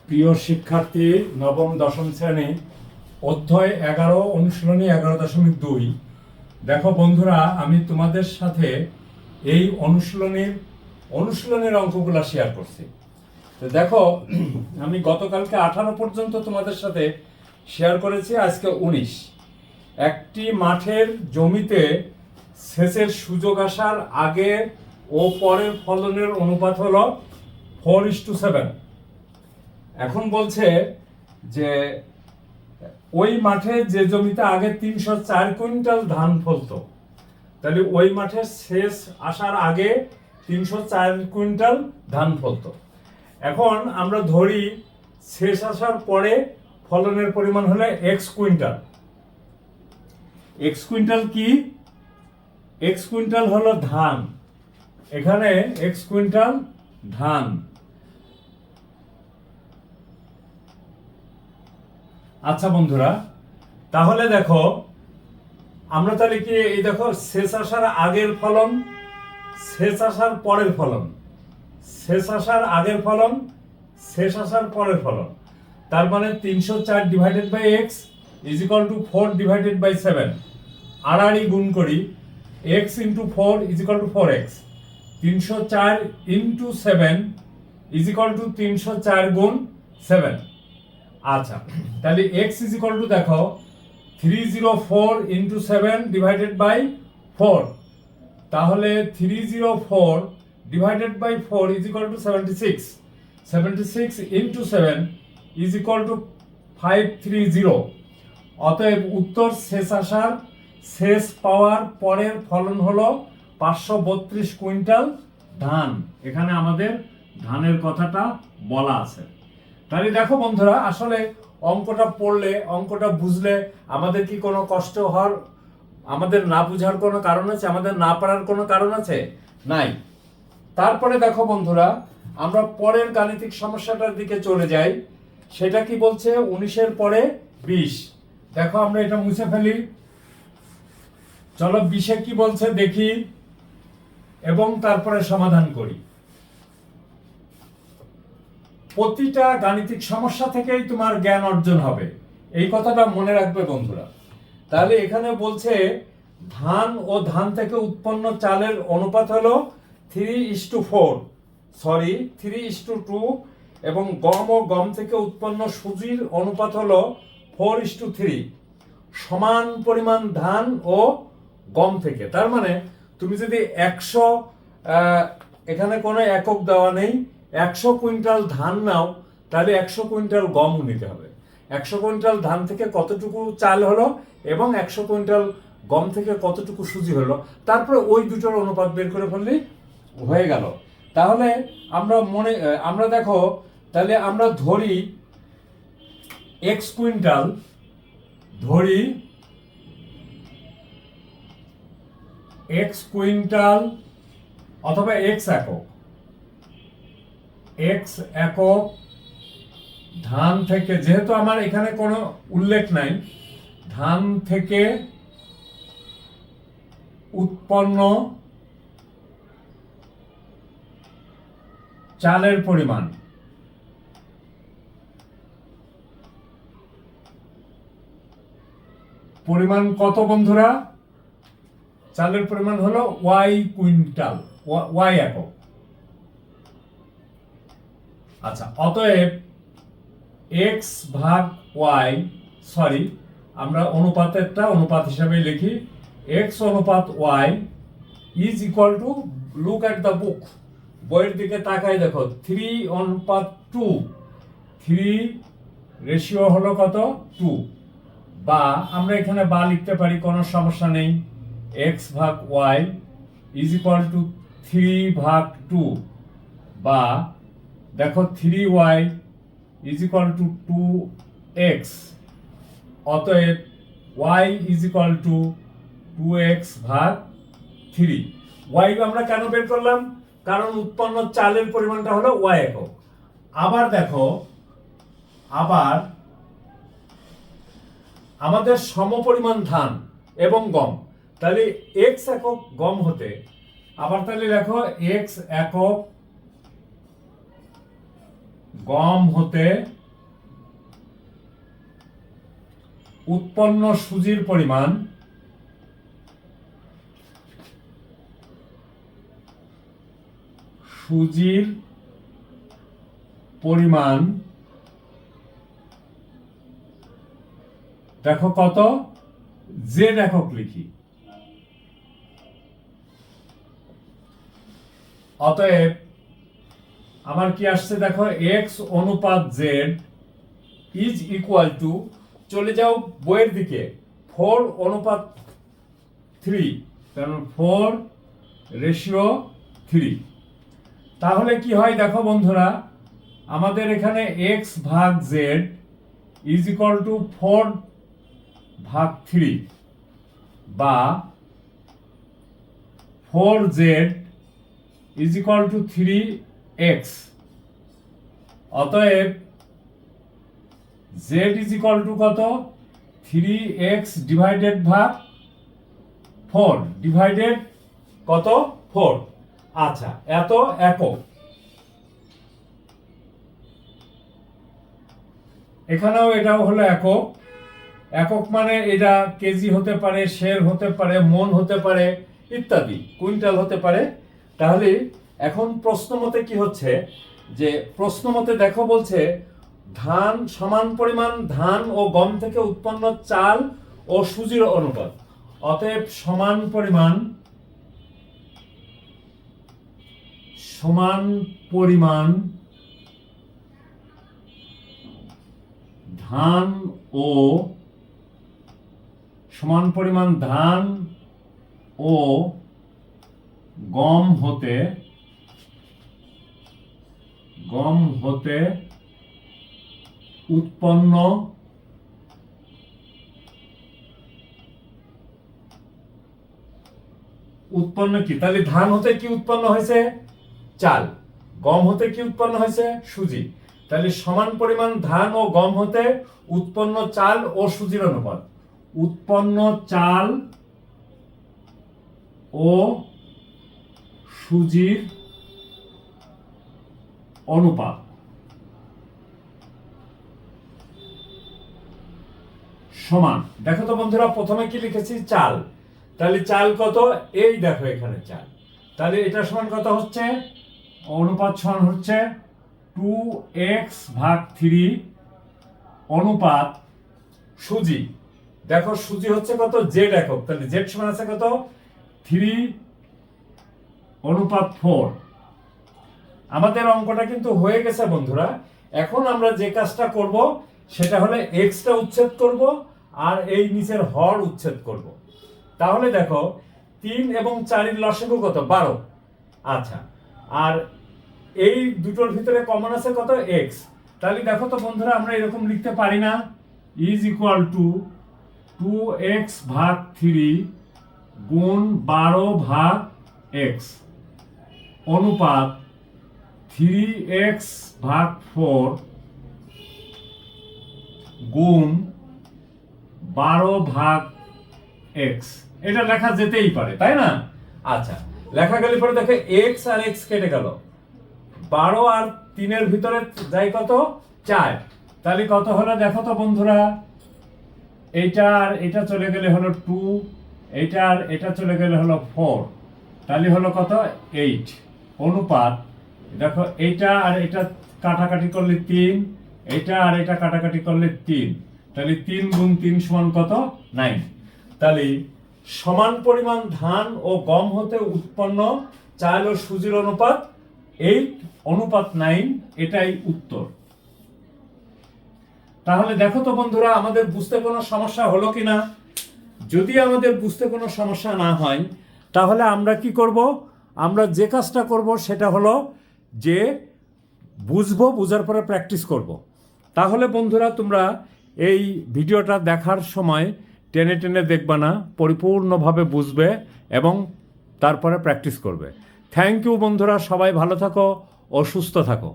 প্রিয় শিক্ষার্থী, নবম দশম শ্রেণী, অধ্যায় 11, অনুশীলনী 11.2। দেখো বন্ধুরা, আমি তোমাদের সাথে এই অনুশীলনের অঙ্কগুলো শেয়ার করছি। তো দেখো, আমি গতকালকে 18 পর্যন্ত তোমাদের সাথে শেয়ার করেছি, আজকে 19। একটি মাঠের জমিতে সেচের সুযোগ আসার আগে ও পরের ফলনের অনুপাত হলো 4:7। এখন বলছে যে ওই মাঠে যে জমিতে আগে 304 কুইন্টাল ধান ফলতো, তাহলে ওই মাঠে শেষ আসার আগে 304 কুইন্টাল ধান ফলতো। এখন আমরা ধরি শেষ আসার পরে ফলনের পরিমাণ হলো এক্স কুইন্টাল। এক্স কুইন্টাল কি? এক্স কুইন্টাল হলো ধান। এখানে এক্স কুইন্টাল ধান। আচ্ছা বন্ধুরা, তাহলে দেখো আমরা তাহলে কি, এই দেখো শেষ আসার আগের ফলন, শেষ আসার পরের ফলন, শেষ আসার আগের ফলন, শেষ আসার পরের ফলন, তার মানে 304 divided by x is equal to 4 divided by 7। আড়াআড়ি গুণ করি, x into 4 is equal to 4x। 304 into 7 is equal to 304 গুণ 7। আচ্ছা, তাহলে x ইজ ইকুয়াল টু দেখো 304 ইন্টু 7 ডিভাইডেড বাই 4, তাহলে 304 divided by 4 is equal to 76। 76 into 7 is equal to 530। অতএব উত্তর শেষ আসার, শেষ পাওয়ার পরের ফলন হলো 532 কুইন্টাল ধান। এখানে আমাদের ধানের কথাটা বলা আছে। তাহলে দেখো বন্ধুরা, আসলে অঙ্কটা পড়লে, অঙ্কটা বুঝলে আমাদের কি কোনো কষ্ট হওয়ার, আমাদের না বুঝার কোনো কারণ আছে? আমাদের না পারার কোনো কারণ আছে? নাই। তারপরে দেখো বন্ধুরা, আমরা পরের গাণিতিক সমস্যাটার দিকে চলে যাই। সেটা কি বলছে? 19-এর পরে 20। দেখো আমরা এটা মুছে ফেলি। চলো 20-এ কি বলছে দেখি এবং তারপরে সমাধান করি। প্রতিটা গাণিতিক সমস্যা থেকেই তোমার জ্ঞান অর্জন হবে, এই কথাটা মনে রাখবে বন্ধুরা। তাহলে এখানে বলছে ধান ও ধান থেকে উৎপন্ন চালের অনুপাত হলো 3:2 এবং গম ও গম থেকে উৎপন্ন সুজির অনুপাত হলো 4:3। সমান পরিমাণ ধান ও গম থেকে, তার মানে তুমি যদি 100, এখানে কোনো একক দেওয়া নেই, 100 কুইন্টাল ধান নাও, তাহলে 100 কুইন্টাল গম নিতে হবে। 100 কুইন্টাল ধান থেকে কতটুকু চাল হলো এবং 100 কুইন্টাল গম থেকে কতটুকু সুজি হলো, তারপরে ওই দুটোর অনুপাত বের করে ফেললেই হয়ে গেল। তাহলে আমরা দেখো, তাহলে আমরা ধরি এক্স কুইন্টাল, ধরি এক্স কুইন্টাল অথবা এক্স একক, এক্স একক ধান থেকে, যেহেতু আমার এখানে কোনো উল্লেখ নাই, ধান থেকে উৎপন্ন চালের পরিমাণ, কত বন্ধুরা? চালের পরিমাণ হলো ওয়াই কুইন্টাল, ওয়াই একক। আচ্ছা, অতএব এক্স ভাগ ওয়াই, সরি আমরা অনুপাতেরটা অনুপাত হিসাবে লিখি, এক্স অনুপাত y is equal to, look at the book, বইয়ের দিকে তাকাই দেখো, 3:2। 3 রেশিও হলো কত? 2। বা আমরা এখানে বা লিখতে পারি, কোনো সমস্যা নেই। এক্স ভাগ ওয়াই ইজ ইকুয়াল টু 3/2, বা দেখো 3y is equal two 2x। অতএব y is equal two 2x ভাগ 3। y আমরা কেন বের করলাম? কারণ উৎপন্ন চালের পরিমাণটা হলো y একক। আবার দেখো, আবার আমাদের সমপরিমাণ ধান এবং গম, তাহলে x একক গম হতে, আবার তাহলে দেখো x একক গম হতে উৎপন্ন সুজির পরিমাণ দেখো কত, জেড একক লিখি। অতএব আমার কি আসছে দেখো, এক্স অনুপাত জেড ইজ ইকুয়াল টু, চলে যাও বইয়ের দিকে, 4:3, কারণ 4:3। তাহলে কি হয় দেখো বন্ধুরা, আমাদের এখানে এক্স ভাগ জেড ইজ ইকুয়াল টু 4/3 বা 4z is equal two 3x। অতএব z ইজ ইকুয়াল টু কত, 3x ডিভাইডেড ভাগ 4 ডিভাইডেড কত, 4। আচ্ছা, এত একক। এখানেও এটাও হলো একক। একক মানে এটা কেজি হতে পারে, শের হতে পারে, মন হতে পারে, ইত্যাদি, কুইন্টাল হতে পারে। তাহলে এখন প্রশ্ন মতে কি হচ্ছে, যে প্রশ্ন মতে দেখো বলছে ধান, সমান পরিমাণ ধান ও গম থেকে উৎপন্ন চাল ও সুজির অনুপাত। অতএব সমান পরিমাণ ধান ও গম হতে উৎপন্ন কি, তাহলে ধান হতে কি উৎপন্ন হয়েছে, চাল। গম হতে কি উৎপন্ন হয়েছে, সুজি। তাহলে সমান পরিমাণ ধান ও গম হতে উৎপন্ন চাল ও সুজির অনুপাত। উৎপন্ন চাল ও সুজির অনুপাত সমান। দেখো তো বন্ধুরা, প্রথমে কি লিখেছি, চাল। তাহলে চাল কত, এই দেখো এখানে চাল। তাহলে এটা সমান কত হচ্ছে, অনুপাত সমান হচ্ছে 2x/3 অনুপাত সুজি। দেখো সুজি হচ্ছে কত, জেড একক। তাহলে জেড সমান আছে কত, 3:4। আমাদের অঙ্কটা কিন্তু হয়ে গেছে বন্ধুরা। এখন আমরা যে কাজটা করব সেটা হলো এক্সটা উচ্ছেদ করব আর এই নিচের হর উচ্ছেদ করব। তাহলে দেখো 3 এবং 4 এর লসাগু কত, 12। আচ্ছা, আর এই দুটোর ভিতরে কমন আছে কত, এক্স। তাহলে দেখো তো বন্ধুরা, আমরা এরকম লিখতে পারি না, ইজ ইকুয়াল টু 2x/3 গুণ 12/x অনুপাত 3x/4 গুণ 12/x। এটা লেখা যেতেই পারে, তাই না? আচ্ছা, লেখা গেলে পরে দেখো x আর x কেটে গেল, 12 আর 3 এর ভিতরে যাই কত, 4। তাহলে কত হলো দেখো তো বন্ধুরা, এইটা আর এটা চলে গেলে হলো 2, এইটা আর এটা চলে গেলে হলো 4। তাহলে হলো কত, 8 অনুপাত, দেখো এইটা আর এটা কাটাকাটি করলে 3, এইটা আর এটা কাটাকাটি করলে 3। তাহলে 3 গুণ 3 সমান কত, 9। তাহলে সমান পরিমাণ ধান ও গম হতে উৎপন্ন চাল ও সুজির অনুপাত 8:9, এটাই উত্তর। তাহলে দেখো তো বন্ধুরা, আমাদের বুঝতে কোনো সমস্যা হলো কিনা। যদি আমাদের বুঝতে কোনো সমস্যা না হয়, তাহলে আমরা কি করব, আমরা যে কাজটা করব সেটা হলো যে বুঝবো, বুঝার পরে প্র্যাকটিস করব। তাহলে বন্ধুরা, তোমরা এই ভিডিওটা দেখার সময় টেনে টেনে দেখবে না, পরিপূর্ণভাবে বুঝবে এবং তারপরে প্র্যাকটিস করবে। থ্যাংক ইউ বন্ধুরা, সবাই ভালো থাকো ও সুস্থ থাকো।